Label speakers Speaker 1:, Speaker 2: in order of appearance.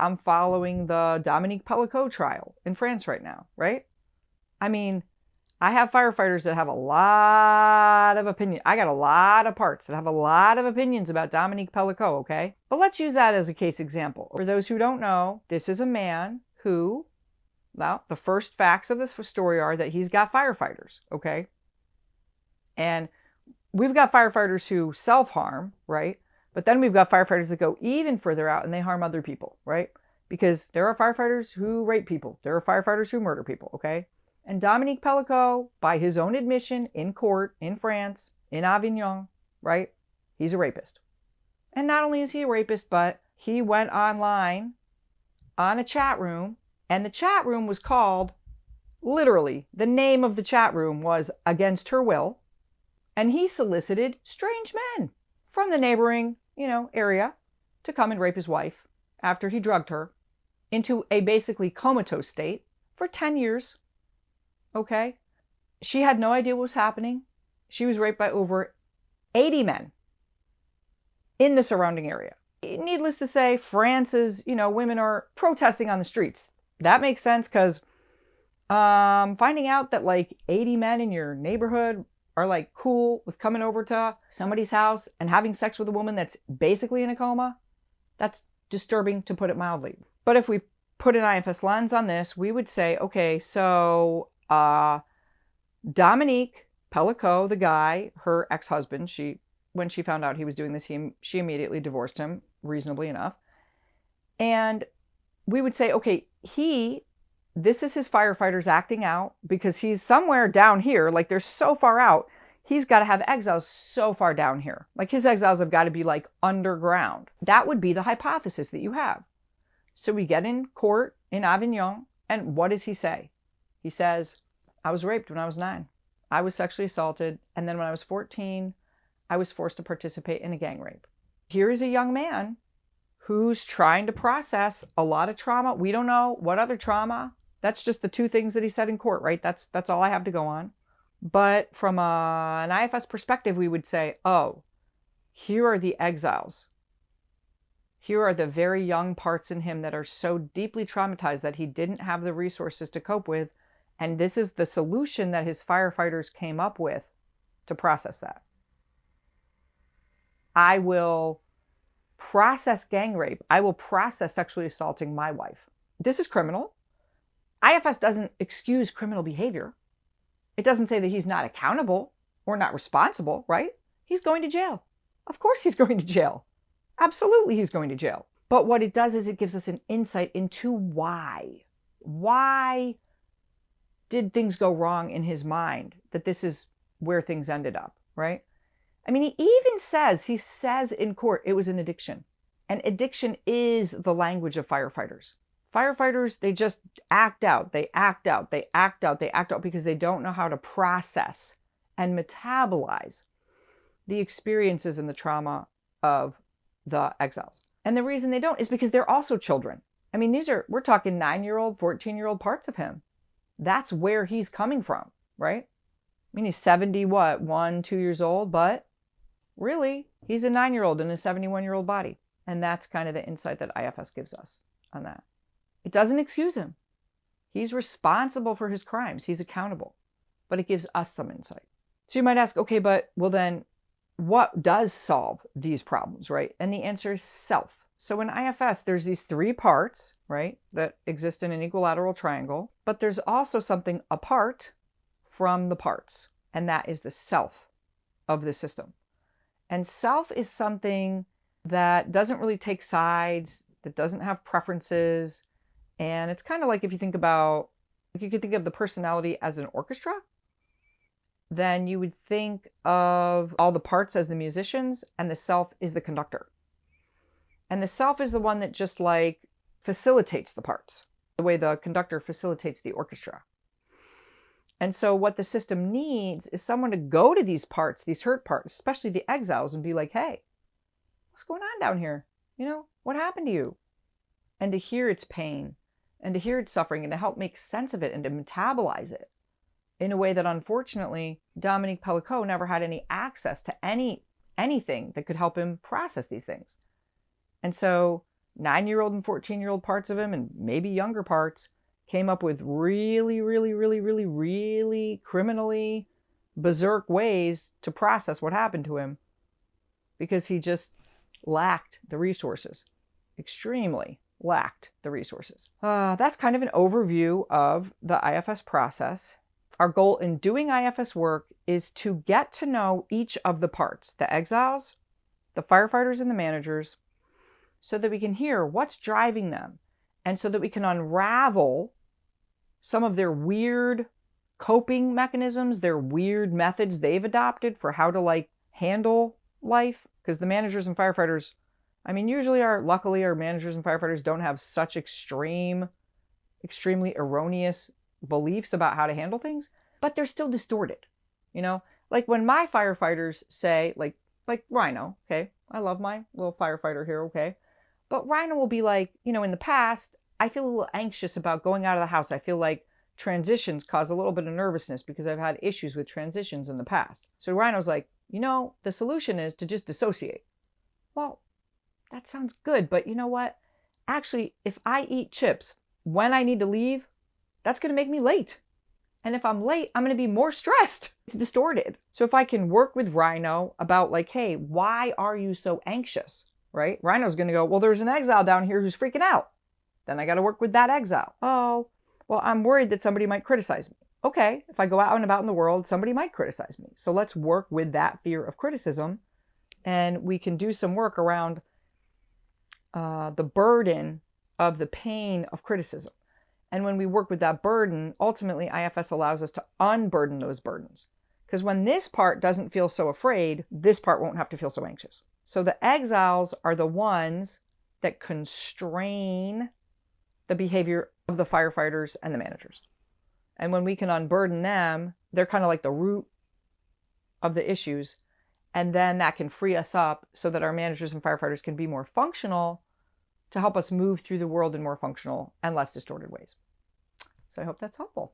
Speaker 1: I'm following the Dominique Pélicot trial in France right now, right? I mean, I have firefighters that have a lot of opinion. I got a lot of parts that have a lot of opinions about Dominique Pélicot, okay? But let's use that as a case example. For those who don't know, this is a man who, well, the first facts of the story are that he's got firefighters, okay? And we've got firefighters who self-harm, right? But then we've got firefighters that go even further out and they harm other people, right? Because there are firefighters who rape people. There are firefighters who murder people, okay? And Dominique Pélicot, by his own admission in court in France, in Avignon, right? He's a rapist. And not only is he a rapist, but he went online on a chat room, and the chat room was called, literally, the name of the chat room was Against Her Will, and he solicited strange men from the neighboring, area to come and rape his wife after he drugged her into a basically comatose state for 10 years. Okay? She had no idea what was happening. She was raped by over 80 men in the surrounding area. Needless to say, France's, women are protesting on the streets. That makes sense because finding out that like 80 men in your neighborhood are like cool with coming over to somebody's house and having sex with a woman that's basically in a coma, that's disturbing, to put it mildly. But if we put an IFS lens on this, we would say, okay, so Dominique Pélicot, the guy, her ex-husband, when she found out he was doing this, she immediately divorced him, reasonably enough. And we would say, okay, this is his firefighters acting out because he's somewhere down here, like they're so far out, he's got to have exiles so far down here. Like his exiles have got to be like underground. That would be the hypothesis that you have. So we get in court in Avignon, and what does he say? He says, I was raped when I was 9. I was sexually assaulted, and then when I was 14, I was forced to participate in a gang rape. Here is a young man who's trying to process a lot of trauma. We don't know what other trauma. That's just the 2 things that he said in court, right? That's all I have to go on. But from an IFS perspective, we would say, oh, here are the exiles. Here are the very young parts in him that are so deeply traumatized that he didn't have the resources to cope with. And this is the solution that his firefighters came up with to process that. I will process gang rape. I will process sexually assaulting my wife. This is criminal. IFS doesn't excuse criminal behavior. It doesn't say that he's not accountable or not responsible, right? He's going to jail. Of course he's going to jail. Absolutely he's going to jail. But what it does is it gives us an insight into why. Why did things go wrong in his mind that this is where things ended up, right? I mean, he says in court it was an addiction. And addiction is the language of firefighters. Firefighters, they just act out. They act out. They act out. They act out because they don't know how to process and metabolize the experiences and the trauma of the exiles. And the reason they don't is because they're also children. I mean, we're talking 9-year-old, 14-year-old parts of him. That's where he's coming from, right? I mean, he's 70, 2 years old, but really, he's a 9-year-old in a 71-year-old body. And that's kind of the insight that IFS gives us on that. It doesn't excuse him. He's responsible for his crimes. He's accountable. But it gives us some insight. So you might ask, okay, but well then, what does solve these problems, right? And the answer is self. So in IFS, there's these 3 parts, right, that exist in an equilateral triangle. But there's also something apart from the parts. And that is the self of the system. And self is something that doesn't really take sides, that doesn't have preferences. And it's kind of like if you think about, if you could think of the personality as an orchestra, then you would think of all the parts as the musicians and the self is the conductor. And the self is the one that just like facilitates the parts, the way the conductor facilitates the orchestra. And so what the system needs is someone to go to these parts, these hurt parts, especially the exiles, and be like, hey, what's going on down here? What happened to you? And to hear its pain and to hear its suffering and to help make sense of it and to metabolize it in a way that unfortunately Dominique Pélicot never had any access to anything that could help him process these things. And so 9-year-old and 14-year-old parts of him, and maybe younger parts, came up with really, really, really, really, really criminally berserk ways to process what happened to him because he just lacked the resources, extremely lacked the resources. That's kind of an overview of the IFS process. Our goal in doing IFS work is to get to know each of the parts, the exiles, the firefighters, and the managers, so that we can hear what's driving them, and so that we can unravel some of their weird coping mechanisms, their weird methods they've adopted for how to handle life. Because the managers and firefighters, I mean, luckily our managers and firefighters don't have such extremely erroneous beliefs about how to handle things, but they're still distorted. Like when my firefighters say, like Rhino, okay, I love my little firefighter here, okay, but Rhino will be like, in the past, I feel a little anxious about going out of the house. I feel like transitions cause a little bit of nervousness because I've had issues with transitions in the past. So Rhino's like, the solution is to just dissociate. Well, that sounds good, but you know what? Actually, if I eat chips when I need to leave, that's going to make me late. And if I'm late, I'm going to be more stressed. It's distorted. So if I can work with Rhino about hey, why are you so anxious, right? Rhino's going to go, well, there's an exile down here who's freaking out. Then I got to work with that exile. Oh, well, I'm worried that somebody might criticize me. Okay, if I go out and about in the world, somebody might criticize me. So let's work with that fear of criticism, and we can do some work around the burden of the pain of criticism. And when we work with that burden, ultimately IFS allows us to unburden those burdens. Because when this part doesn't feel so afraid, this part won't have to feel so anxious. So the exiles are the ones that constrain the behavior of the firefighters and the managers. And when we can unburden them, they're kind of like the root of the issues. And then that can free us up so that our managers and firefighters can be more functional to help us move through the world in more functional and less distorted ways. So I hope that's helpful.